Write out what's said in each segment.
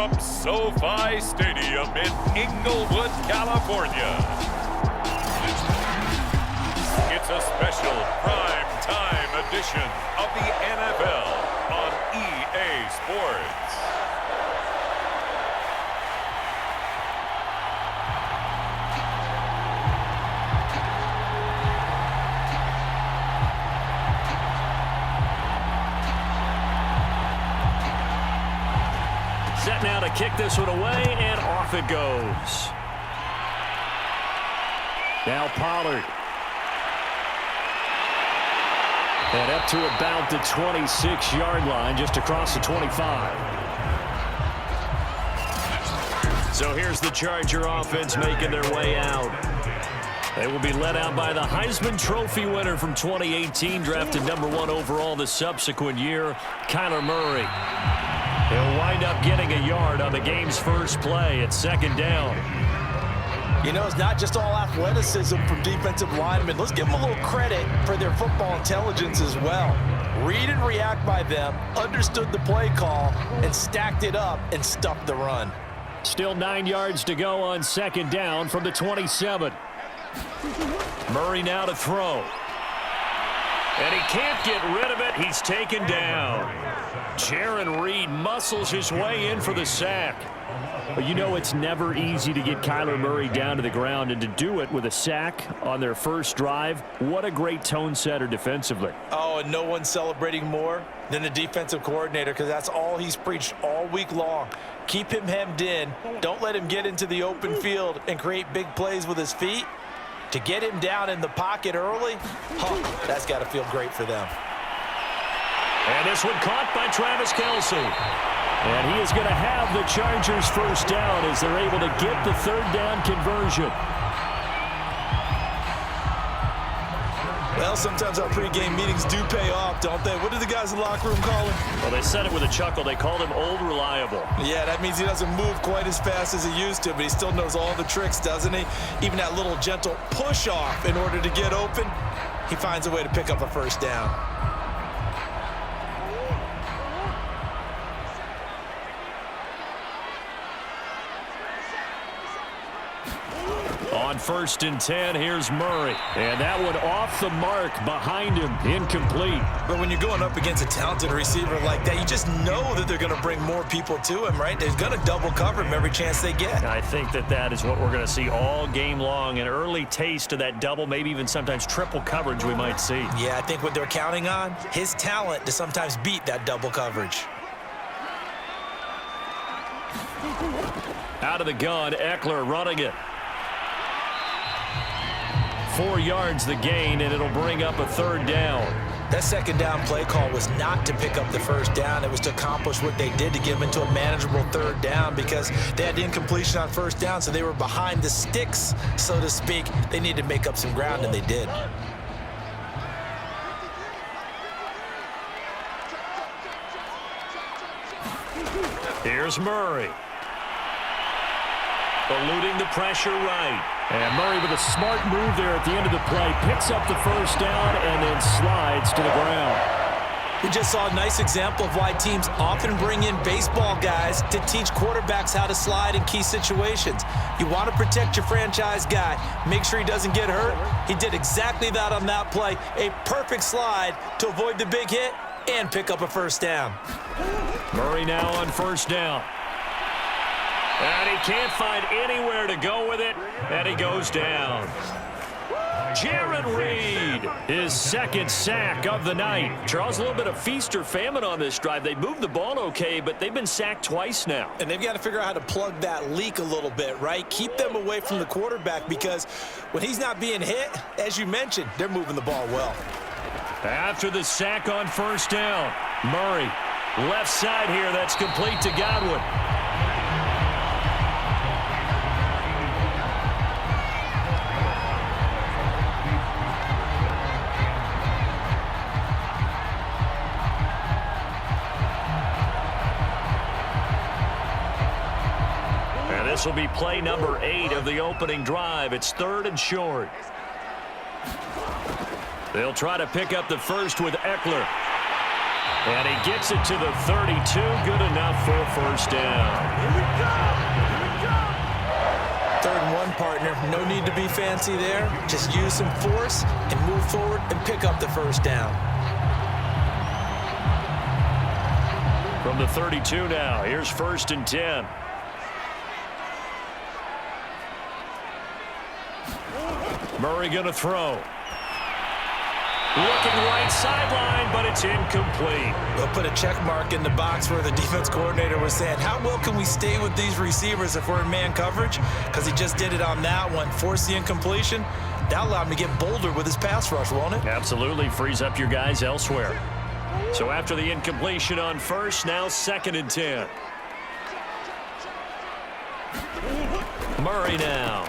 from SoFi Stadium in Inglewood, California. It's a special prime time edition of the NFL on EA Sports. Set now to kick this one away, and off it goes. Now Pollard. And up to about the 26-yard line, just across the 25. So here's the Charger offense making their way out. They will be led out by the Heisman Trophy winner from 2018, drafted #1 overall the subsequent year, Kyler Murray. He'll wind up getting a yard on the game's first play at second down. You know, it's not just all athleticism from defensive linemen. Let's give them a little credit for their football intelligence as well. Read and react by them, understood the play call, and stacked it up and stuffed the run. Still 9 yards to go on second down from the 27. Murray now to throw. And he can't get rid of it. He's taken down. Jaron Reed muscles his way in for the sack. But you know it's never easy to get Kyler Murray down to the ground, and to do it with a sack on their first drive, what a great tone setter defensively. Oh, and no one's celebrating more than the defensive coordinator, because that's all he's preached all week long. Keep him hemmed in. Don't let him get into the open field and create big plays with his feet. To get him down in the pocket early, that's got to feel great for them. And this one caught by Travis Kelce. And he is going to have the Chargers first down as they're able to get the third down conversion. Well, sometimes our pregame meetings do pay off, don't they? What do the guys in the locker room call him? Well, they said it with a chuckle. They called him Old Reliable. Yeah, that means he doesn't move quite as fast as he used to, but he still knows all the tricks, doesn't he? Even that little gentle push-off in order to get open, he finds a way to pick up a first down. On 1st and 10, here's Murray. And that one off the mark behind him, incomplete. But when you're going up against a talented receiver like that, you just know that they're going to bring more people to him, right? They're going to double cover him every chance they get. I think that is what we're going to see all game long. An early taste of that double, maybe even sometimes triple coverage we might see. Yeah, I think what they're counting on, his talent to sometimes beat that double coverage. Out of the gun, Eckler running it. 4 yards the gain, and it'll bring up a third down. That second down play call was not to pick up the first down. It was to accomplish what they did, to get them into a manageable third down, because they had the incompletion on first down, so they were behind the sticks, so to speak. They needed to make up some ground, and they did. Here's Murray. Eluding the pressure right. And Murray with a smart move there at the end of the play. Picks up the first down and then slides to the ground. We just saw a nice example of why teams often bring in baseball guys to teach quarterbacks how to slide in key situations. You want to protect your franchise guy. Make sure he doesn't get hurt. He did exactly that on that play. A perfect slide to avoid the big hit and pick up a first down. Murray now on first down. And he can't find anywhere to go with it, and he goes down. Jaron Reed, his second sack of the night. Charles, a little bit of feast or famine on this drive. They moved the ball okay, but they've been sacked twice now. And they've got to figure out how to plug that leak a little bit, right? Keep them away from the quarterback, because when he's not being hit, as you mentioned, they're moving the ball well. After the sack on first down, Murray, left side here, that's complete to Godwin. This will be play number 8 of the opening drive. It's 3rd and short. They'll try to pick up the first with Eckler. And he gets it to the 32. Good enough for a first down. Third and 1, partner. No need to be fancy there. Just use some force and move forward and pick up the first down. From the 32 now, here's 1st and 10. Murray going to throw. Looking right sideline, but it's incomplete. They'll put a check mark in the box where the defense coordinator was saying, how well can we stay with these receivers if we're in man coverage? Because he just did it on that one. Force the incompletion. That allowed him to get bolder with his pass rush, won't it? Absolutely. Frees up your guys elsewhere. So after the incompletion on 1st, now 2nd and 10. Murray now.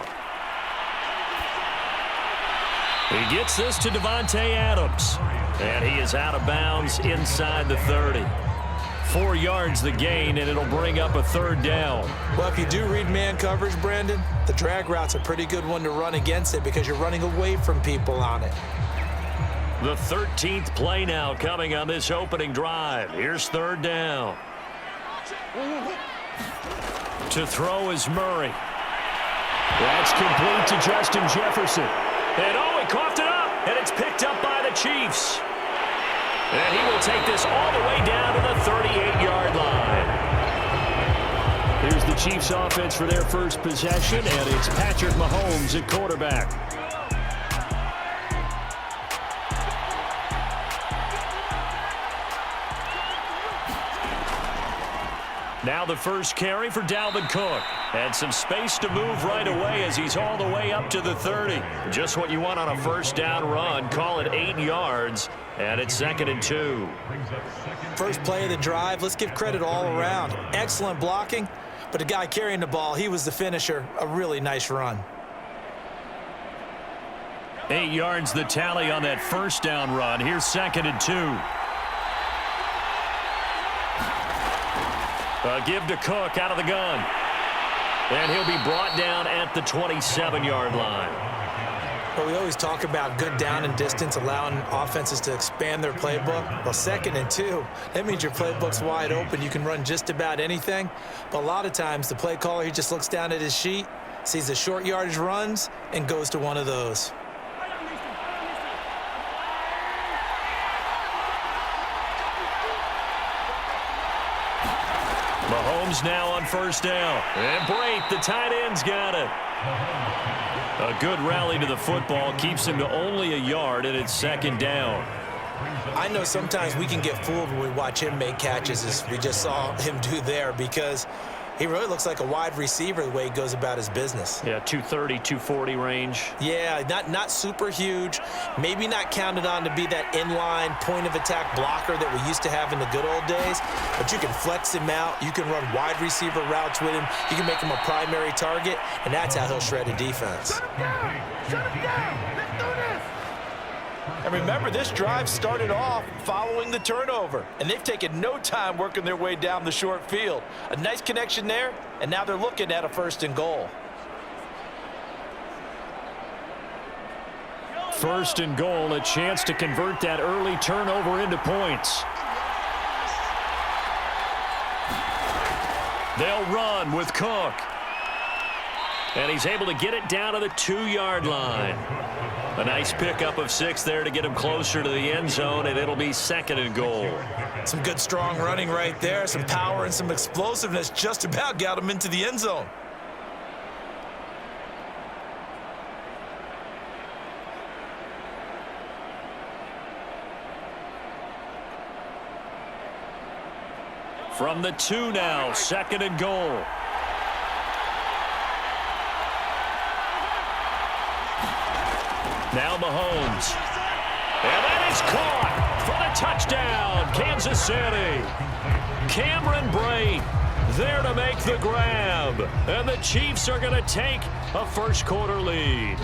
He gets this to Devontae Adams. And he is out of bounds inside the 30. 4 yards the gain, and it'll bring up a 3rd down. Well, if you do read man coverage, Brandon, the drag route's a pretty good one to run against it because you're running away from people on it. The 13th play now coming on this opening drive. Here's 3rd down. To throw is Murray. That's complete to Justin Jefferson. And oh, he coughed it up, and it's picked up by the Chiefs. And he will take this all the way down to the 38-yard line. Here's the Chiefs offense for their first possession, and it's Patrick Mahomes at quarterback. Now the first carry for Dalvin Cook. And some space to move right away as he's all the way up to the 30. Just what you want on a first down run. Call it 8 yards. And it's 2nd and 2. First play of the drive. Let's give credit all around. Excellent blocking. But the guy carrying the ball, he was the finisher. A really nice run. 8 yards the tally on that first down run. Here's 2nd and 2. Give to Cook out of the gun. And he'll be brought down at the 27-yard line. Well, we always talk about good down and distance, allowing offenses to expand their playbook. Well, 2nd and 2, that means your playbook's wide open. You can run just about anything. But a lot of times, the play caller, he just looks down at his sheet, sees the short yardage runs, and goes to one of those. Mahomes now on first down. And Brate, the tight end's got it. A good rally to the football keeps him to only a yard, and it's 2nd down. I know sometimes we can get fooled when we watch him make catches, as we just saw him do there, because he really looks like a wide receiver the way he goes about his business. Yeah, 230, 240 range. Yeah, not super huge. Maybe not counted on to be that inline point-of-attack blocker that we used to have in the good old days. But you can flex him out. You can run wide receiver routes with him. You can make him a primary target, and that's how he'll shred a defense. Shut him down. Let's do this. And remember, this drive started off following the turnover, and they've taken no time working their way down the short field. A nice connection there, and now they're looking at a 1st and goal. 1st and goal, a chance to convert that early turnover into points. They'll run with Cook. And he's able to get it down to the 2-yard line. A nice pickup of 6 there to get him closer to the end zone, and it'll be 2nd and goal. Some good, strong running right there. Some power and some explosiveness just about got him into the end zone. From the 2 now, 2nd and goal. Now Mahomes. And that is caught for the touchdown, Kansas City. Cameron Brate there to make the grab. And the Chiefs are going to take a first-quarter lead.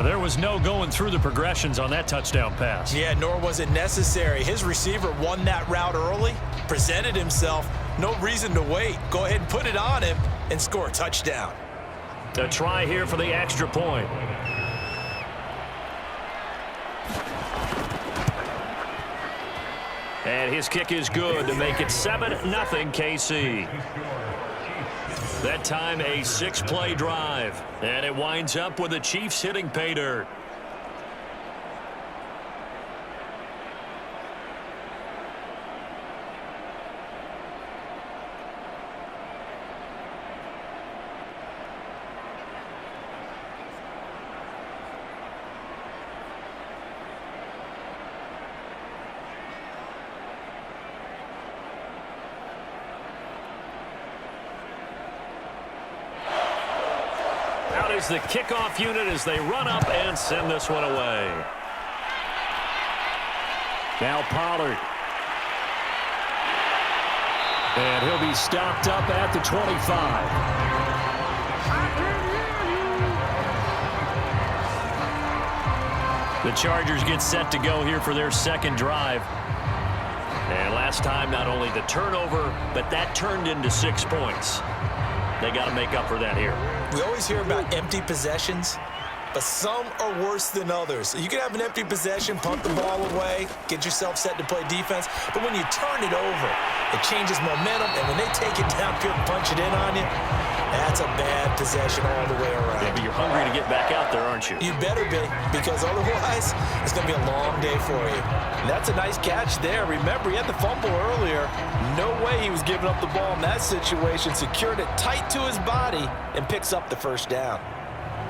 There was no going through the progressions on that touchdown pass. Yeah, nor was it necessary. His receiver won that route early, presented himself. No reason to wait. Go ahead and put it on him and score a touchdown. A try here for the extra point. And his kick is good to make it 7-0 KC. That time a 6-play drive. And it winds up with the Chiefs hitting pay dirt. Out is the kickoff unit as they run up and send this one away. Now Pollard. And he'll be stopped up at the 25. The Chargers get set to go here for their second drive. And last time, not only the turnover, but that turned into 6 points. They got to make up for that here. We always hear about empty possessions, but some are worse than others. You can have an empty possession, punt the ball away, get yourself set to play defense, but when you turn it over, it changes momentum, and when they take it downfield and punch it in on you, that's a bad possession all the way around. Yeah, but you're hungry to get back out there, aren't you? You better be, because otherwise, it's going to be a long day for you. That's a nice catch there. Remember, he had the fumble earlier. No way he was giving up the ball in that situation. Secured it tight to his body and picks up the first down.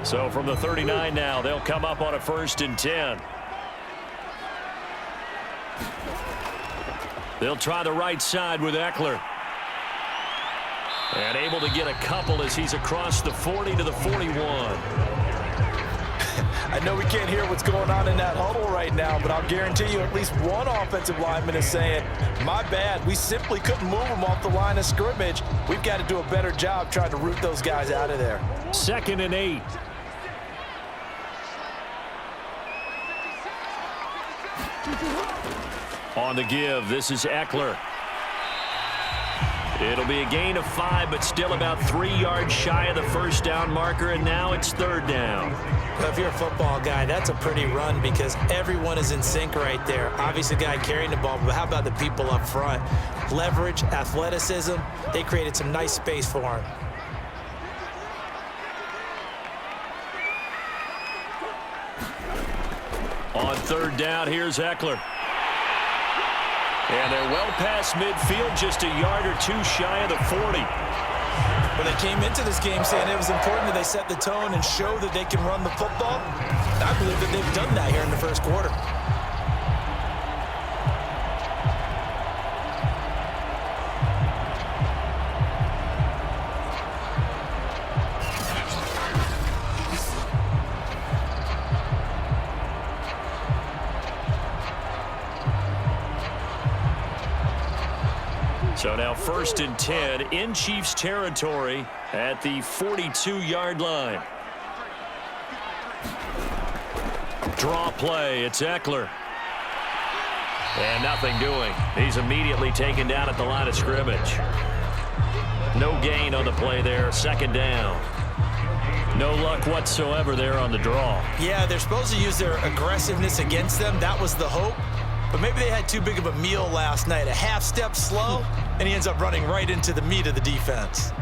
So from the 39 now, they'll come up on a 1st and 10. They'll try the right side with Eckler. And able to get a couple as he's across the 40 to the 41. I know we can't hear what's going on in that huddle right now, but I'll guarantee you at least one offensive lineman is saying, my bad, we simply couldn't move them off the line of scrimmage. We've got to do a better job trying to root those guys out of there. 2nd and 8. On the give, this is Eckler. It'll be a gain of 5, but still about 3 yards shy of the first down marker, and now it's 3rd down. Well, if you're a football guy, that's a pretty run because everyone is in sync right there. Obviously, the guy carrying the ball, but how about the people up front? Leverage, athleticism, they created some nice space for him. On 3rd down, here's Eckler. And they're well past midfield, just a yard or 2 shy of the 40. Well, they came into this game saying it was important that they set the tone and show that they can run the football. I believe that they've done that here in the first quarter. So now 1st and 10 in Chiefs territory at the 42-yard line. Draw play, it's Eckler. And nothing doing. He's immediately taken down at the line of scrimmage. No gain on the play there, 2nd down. No luck whatsoever there on the draw. Yeah, they're supposed to use their aggressiveness against them. That was the hope. But maybe they had too big of a meal last night. A half step slow, and he ends up running right into the meat of the defense.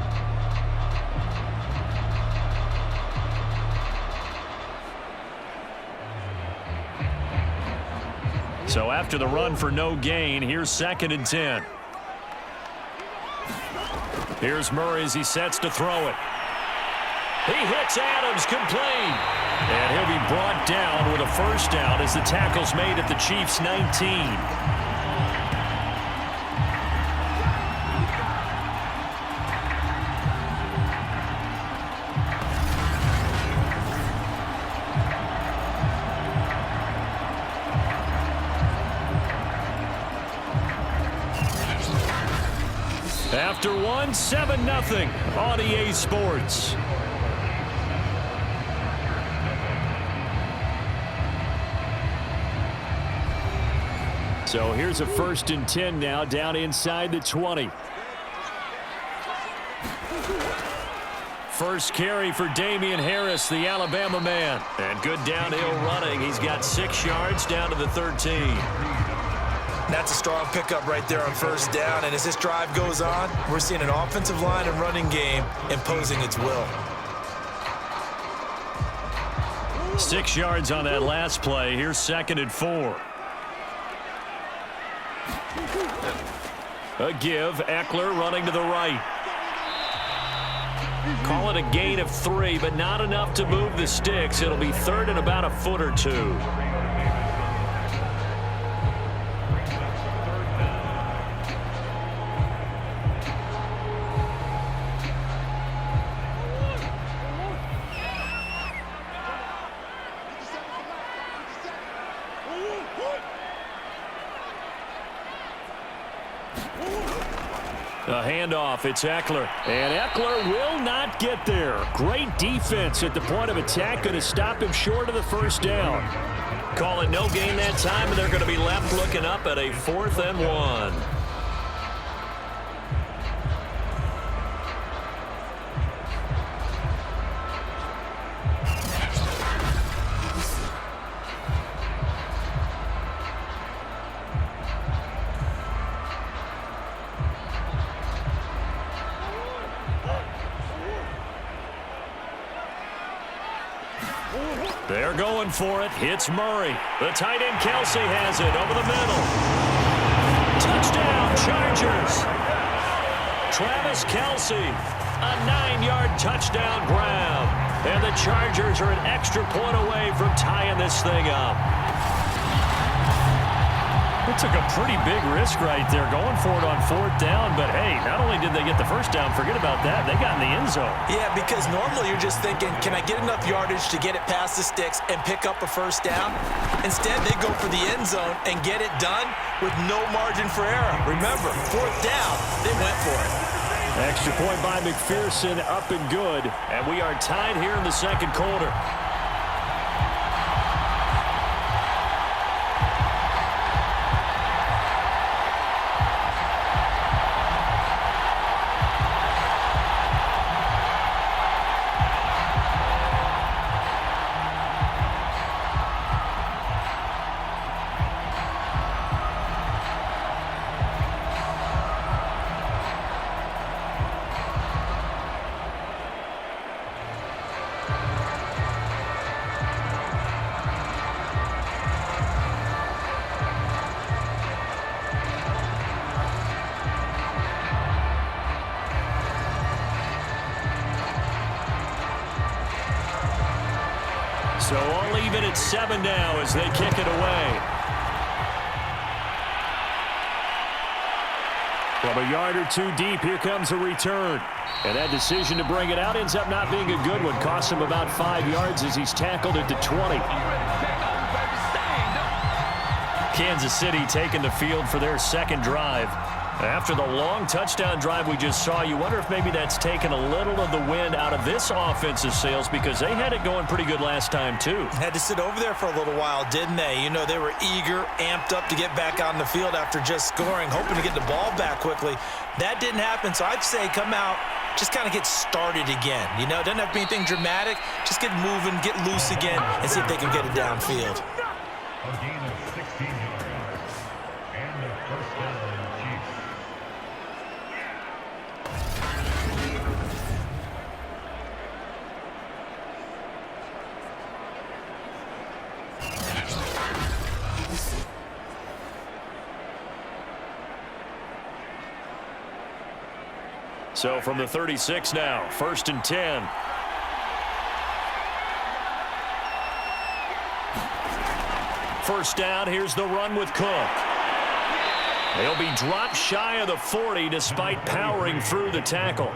So after the run for no gain, here's 2nd and 10. Here's Murray as he sets to throw it. He hits Adams, complete. And he'll be brought down with a 1st down as the tackle's made at the Chiefs' 19. After one, 7-0 on EA Sports. So here's a 1st and 10 now down inside the 20. First carry for Damian Harris, the Alabama man. And good downhill running. He's got 6 yards down to the 13. That's a strong pickup right there on first down. And as this drive goes on, we're seeing an offensive line and running game imposing its will. 6 yards on that last play. Here's 2nd and 4. A give. Eckler running to the right. Call it a gain of 3, but not enough to move the sticks. It'll be 3rd and about a foot or 2. A handoff, it's Eckler. And Eckler will not get there. Great defense at the point of attack, going to stop him short of the first down. Call it no gain that time, and they're going to be left looking up at a 4th and 1. They're going for it. It's Murray. The tight end Kelsey has it over the middle. Touchdown, Chargers. Travis Kelsey, a 9-yard touchdown grab. And the Chargers are an extra point away from tying this thing up. They took a pretty big risk right there going for it on 4th down. But, hey, not only did they get the first down, forget about that, they got in the end zone. Yeah, because normally you're just thinking, can I get enough yardage to get it past the sticks and pick up a first down? Instead, they go for the end zone and get it done with no margin for error. Remember, 4th down, they went for it. Extra point by McPherson, up and good. And we are tied here in the 2nd quarter. So all even at 7 now as they kick it away. From a yard or 2 deep, here comes a return. And that decision to bring it out ends up not being a good one. Costs him about 5 yards as he's tackled at the 20. Kansas City taking the field for their 2nd drive. After the long touchdown drive we just saw, you wonder if maybe that's taken a little of the wind out of this offensive sails because they had it going pretty good last time, too. Had to sit over there for a little while, didn't they? You know, they were eager, amped up to get back on the field after just scoring, hoping to get the ball back quickly. That didn't happen, so I'd say come out, just kind of get started again. You know, doesn't have to be anything dramatic. Just get moving, get loose again, and see if they can get it downfield. A gain of 16 yards. And the first down, Cheifs. So from the 36 now, 1st and 10. First down, here's the run with Cook. They'll be dropped shy of the 40 despite powering through the tackle.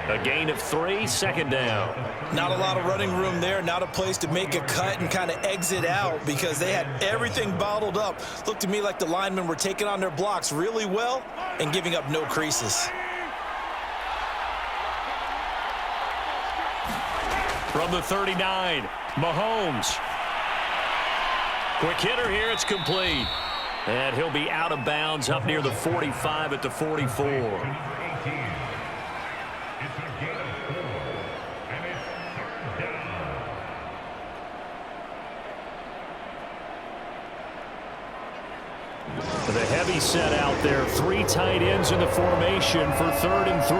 A gain of 3, 2nd down. Not a lot of running room there, not a place to make a cut and kind of exit out because they had everything bottled up. Looked to me like the linemen were taking on their blocks really well and giving up no creases. From the 39, Mahomes. Quick hitter here, it's complete. And he'll be out of bounds up near the 45 at the 44. three set out there. Three tight ends in the formation for 3rd and 3.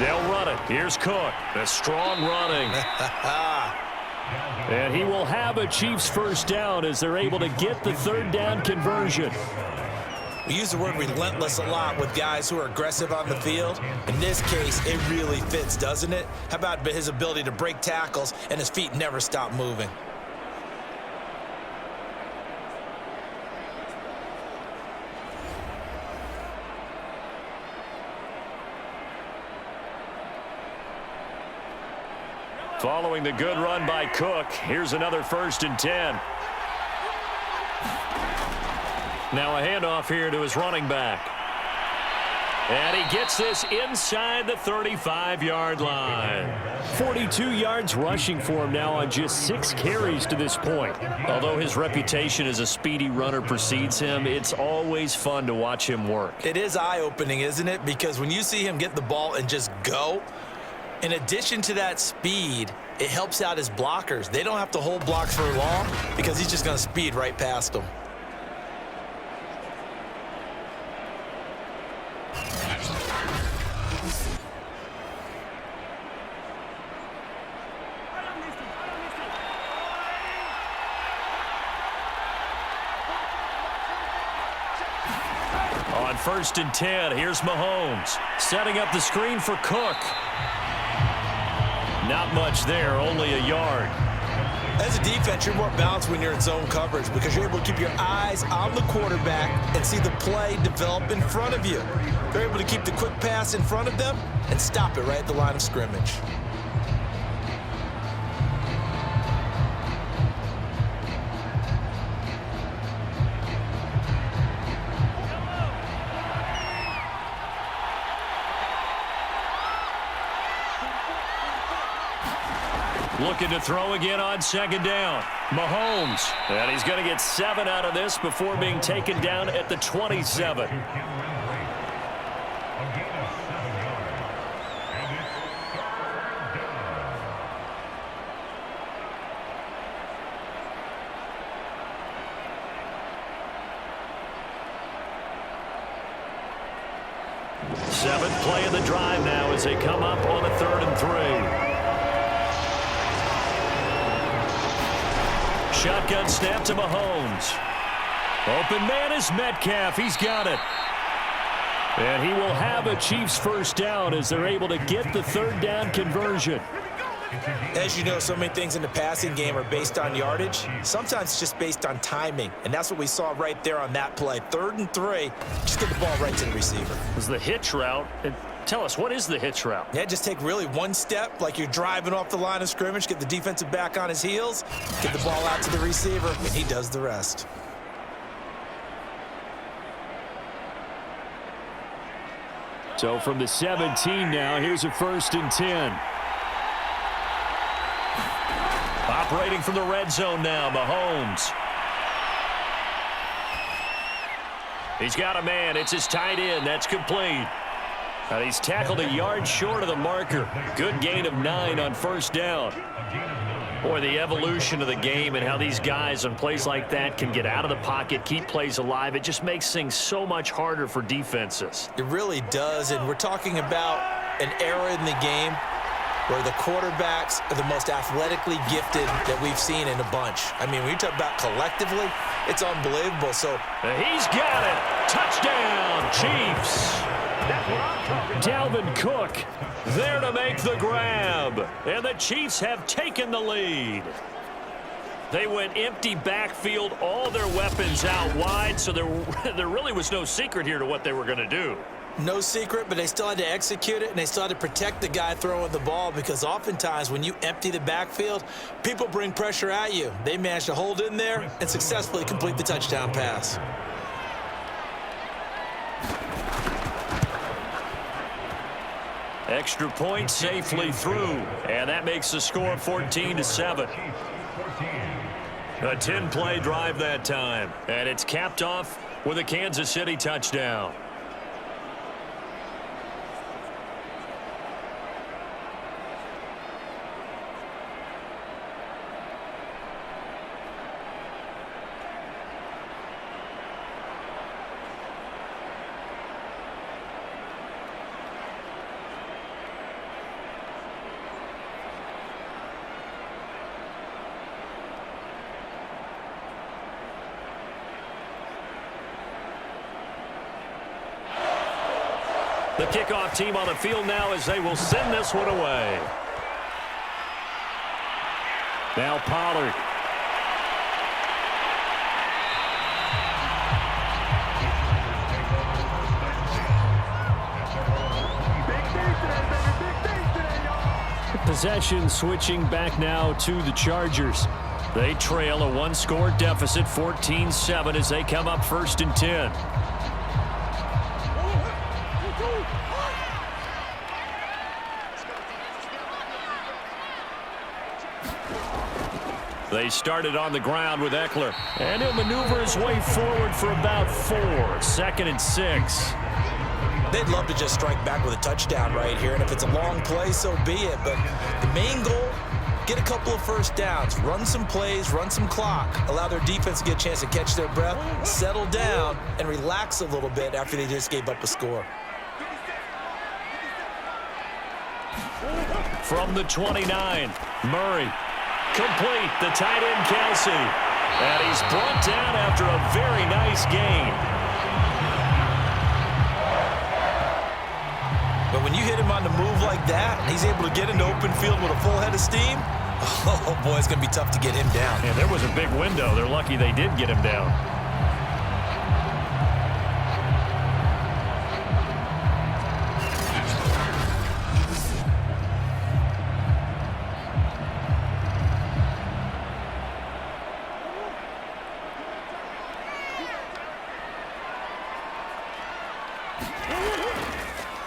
They'll run it. Here's Cook. A strong running. And he will have a Chiefs first down as they're able to get the 3rd down conversion. We use the word relentless a lot with guys who are aggressive on the field. In this case, it really fits, doesn't it? How about his ability to break tackles and his feet never stop moving? Following the good run by Cook, here's another 1st and 10. Now a handoff here to his running back. And he gets this inside the 35-yard line. 42 yards rushing for him now on just 6 carries to this point. Although his reputation as a speedy runner precedes him, it's always fun to watch him work. It is eye-opening, isn't it? Because when you see him get the ball and just go, in addition to that speed, it helps out his blockers. They don't have to hold blocks for long because he's just going to speed right past them. On 1st and 10, here's Mahomes. Setting up the screen for Cook. Not much there, only a yard. As a defense, you're more balanced when you're in zone coverage because you're able to keep your eyes on the quarterback and see the play develop in front of you. They're able to keep the quick pass in front of them and stop it right at the line of scrimmage. Looking to throw again on 2nd down. Mahomes. And he's going to get 7 out of this before being taken down at the 27. Seventh play of the drive now as they come up on a 3rd and 3. Shotgun snap to Mahomes. Open man is Metcalf. He's got it. And he will have a Chiefs first down as they're able to get the 3rd down conversion. As you know, so many things in the passing game are based on yardage. Sometimes it's just based on timing. And that's what we saw right there on that play. 3rd and 3. Just get the ball right to the receiver. It was the hitch route. Tell us, what is the hitch route? Yeah, just take really one step like you're driving off the line of scrimmage, get the defensive back on his heels, get the ball out to the receiver, and he does the rest. So from the 17 now, here's a 1st and 10. Operating from the red zone now, Mahomes. He's got a man. It's his tight end. That's complete. And he's tackled a yard short of the marker. Good gain of 9 on 1st down. Boy, the evolution of the game and how these guys on plays like that can get out of the pocket, keep plays alive, it just makes things so much harder for defenses. It really does, and we're talking about an era in the game where the quarterbacks are the most athletically gifted that we've seen in a bunch. I mean, when you talk about collectively, it's unbelievable. So he's got it. Touchdown, Chiefs. Dalvin Cook there to make the grab. And the Chiefs have taken the lead. They went empty backfield, all their weapons out wide, so there really was no secret here to what they were going to do. No secret, but they still had to execute it, and they still had to protect the guy throwing the ball because oftentimes when you empty the backfield, people bring pressure at you. They managed to hold in there and successfully complete the touchdown pass. Extra point safely through, and that makes the score 14-7. A 10-play drive that time, and it's capped off with a Kansas City touchdown. The kickoff team on the field now as they will send this one away. Now Pollard. Possession switching back now to the Chargers. They trail a one-score deficit, 14-7, as they come up 1st and 10. They started on the ground with Eckler. And he'll maneuver his way forward for about 4. 2nd and 6. They'd love to just strike back with a touchdown right here, and if it's a long play, so be it. But the main goal, get a couple of first downs, run some plays, run some clock, allow their defense to get a chance to catch their breath, settle down, and relax a little bit after they just gave up a score. From the 29, Murray. Complete, the tight end Kelsey. And he's brought down after a very nice gain. But when you hit him on the move like that, and he's able to get into open field with a full head of steam, oh boy, it's going to be tough to get him down. And there was a big window. They're lucky they did get him down.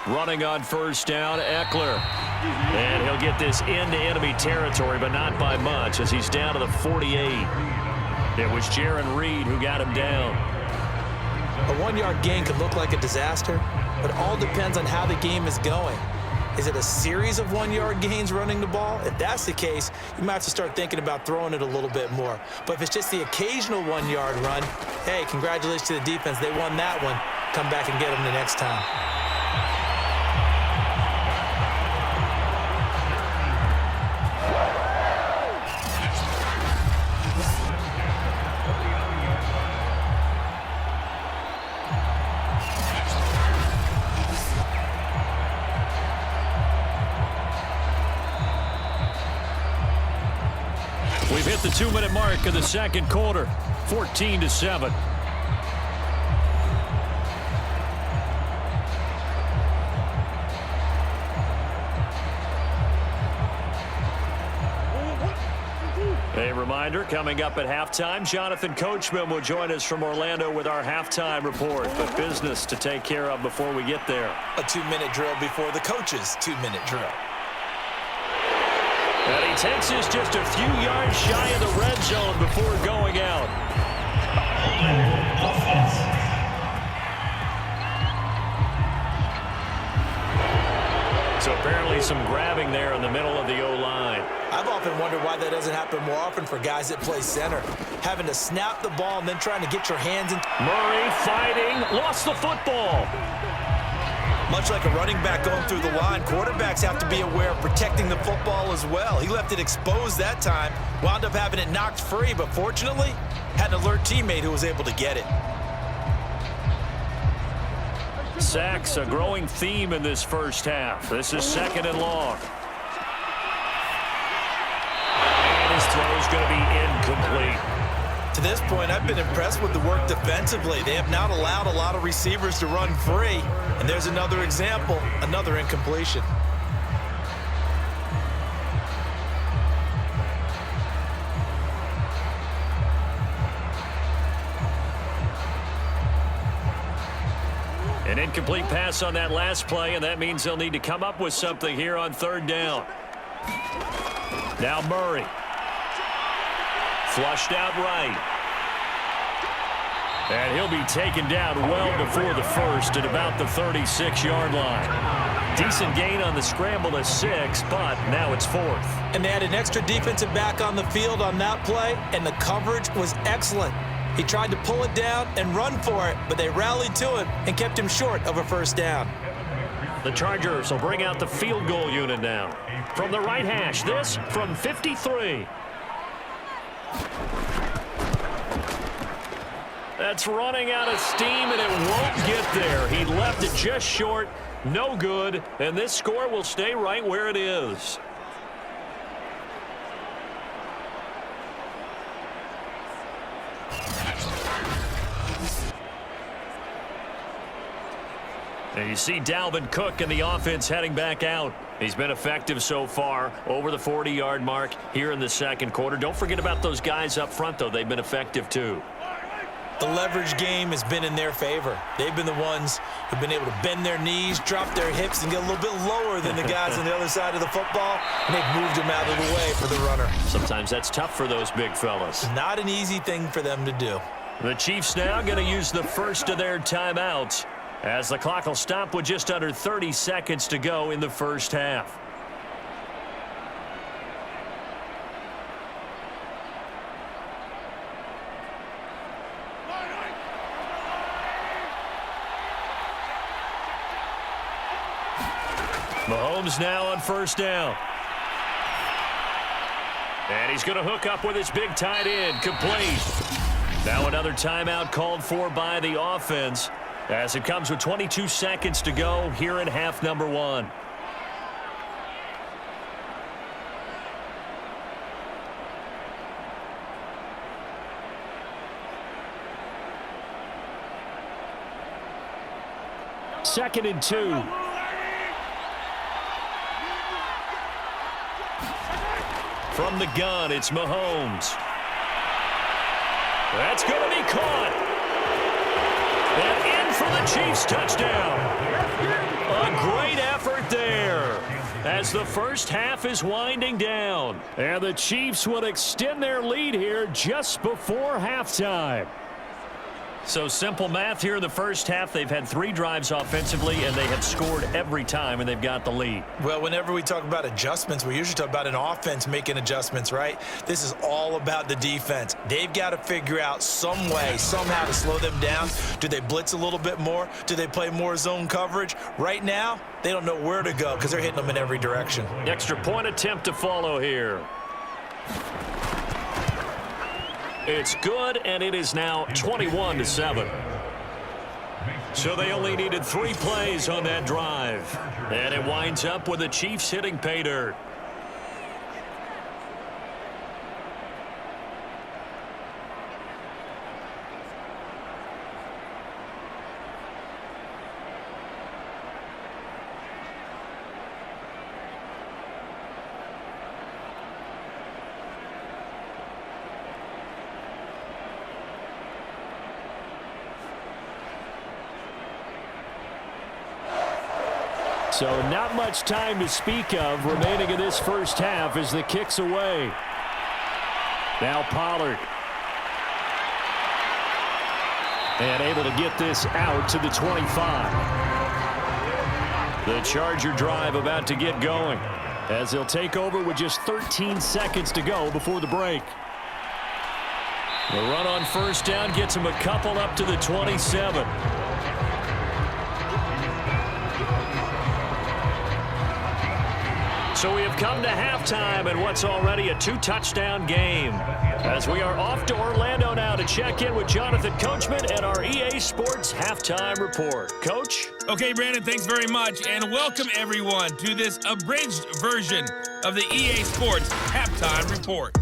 Running on 1st down, Eckler. And he'll get this into enemy territory, but not by much, as he's down to the 48. It was Jaron Reed who got him down. A 1-yard gain could look like a disaster, but it all depends on how the game is going. Is it a series of 1-yard gains running the ball? If that's the case, you might have to start thinking about throwing it a little bit more. But if it's just the occasional 1-yard run, hey, congratulations to the defense. They won that one. Come back and get them the next time. We've hit the 2-minute mark of the 2nd quarter, 14-7. A reminder, coming up at halftime, Jonathan Coachman will join us from Orlando with our halftime report. But business to take care of before we get there. A 2-minute drill before the coach's 2-minute drill. And he takes us just a few yards shy of the red zone before going out. So apparently some grabbing there in the middle of the O-line. I've often wondered why that doesn't happen more often for guys that play center. Having to snap the ball and then trying to get your hands in. Murray fighting, lost the football. Much like a running back going through the line, quarterbacks have to be aware of protecting the football as well. He left it exposed that time, wound up having it knocked free, but fortunately, had an alert teammate who was able to get it. Sacks, a growing theme in this first half. This is 2nd and long. And his throw is going to be incomplete. To this point, I've been impressed with the work defensively. They have not allowed a lot of receivers to run free. And there's another example, another incompletion. An incomplete pass on that last play, and that means they'll need to come up with something here on 3rd down. Now Murray. Flushed out right. And he'll be taken down well before the first at about the 36-yard line. Decent gain on the scramble to 6, but now it's 4th. And they had an extra defensive back on the field on that play, and the coverage was excellent. He tried to pull it down and run for it, but they rallied to him and kept him short of a 1st down. The Chargers will bring out the field goal unit now. From the right hash, this from 53. That's running out of steam, and it won't get there. He left it just short, No good, and this score will stay right where it is. And you see Dalvin Cook and the offense heading back out. He's been effective so far, over the 40-yard mark here in the second quarter. Don't forget about those guys up front, though. They've been effective, too. The leverage game has been in their favor. They've been the ones who've been able to bend their knees, drop their hips, and get a little bit lower than the guys on the other side of the football, and they've moved them out of the way for the runner. Sometimes that's tough for those big fellas. Not an easy thing for them to do. The Chiefs now going to use the first of their timeouts, as the clock will stop with just under 30 seconds to go in the first half. Mahomes now on first down. And he's going to hook up with his big tight end, complete. Now another timeout called for by the offense, as it comes with 22 seconds to go here in half number one. Second and 2. From the gun, it's Mahomes. That's going to be caught. And in for the Chiefs touchdown. A great effort there as the first half is winding down. And the Chiefs will extend their lead here just before halftime. So simple math here in the first half. They've had 3 drives offensively, and they have scored every time, and they've got the lead. Well, whenever we talk about adjustments, we usually talk about an offense making adjustments, right? This is all about the defense. They've got to figure out some way, somehow to slow them down. Do they blitz a little bit more? Do they play more zone coverage? Right now, they don't know where to go because they're hitting them in every direction. Extra point attempt to follow here. It's good, and it is now 21-7. So they only needed 3 plays on that drive. And it winds up with the Chiefs hitting pay dirt. So not much time to speak of remaining in this first half as the kick's away. Now Pollard. And able to get this out to the 25. The Charger drive about to get going as they'll take over with just 13 seconds to go before the break. The run on first down gets them a couple up to the 27. So we have come to halftime in what's already a 2-touchdown game. As we are off to Orlando now to check in with Jonathan Coachman and our EA Sports Halftime Report. Coach? Okay, Brandon, thanks very much, and welcome everyone to this abridged version of the EA Sports Halftime Report.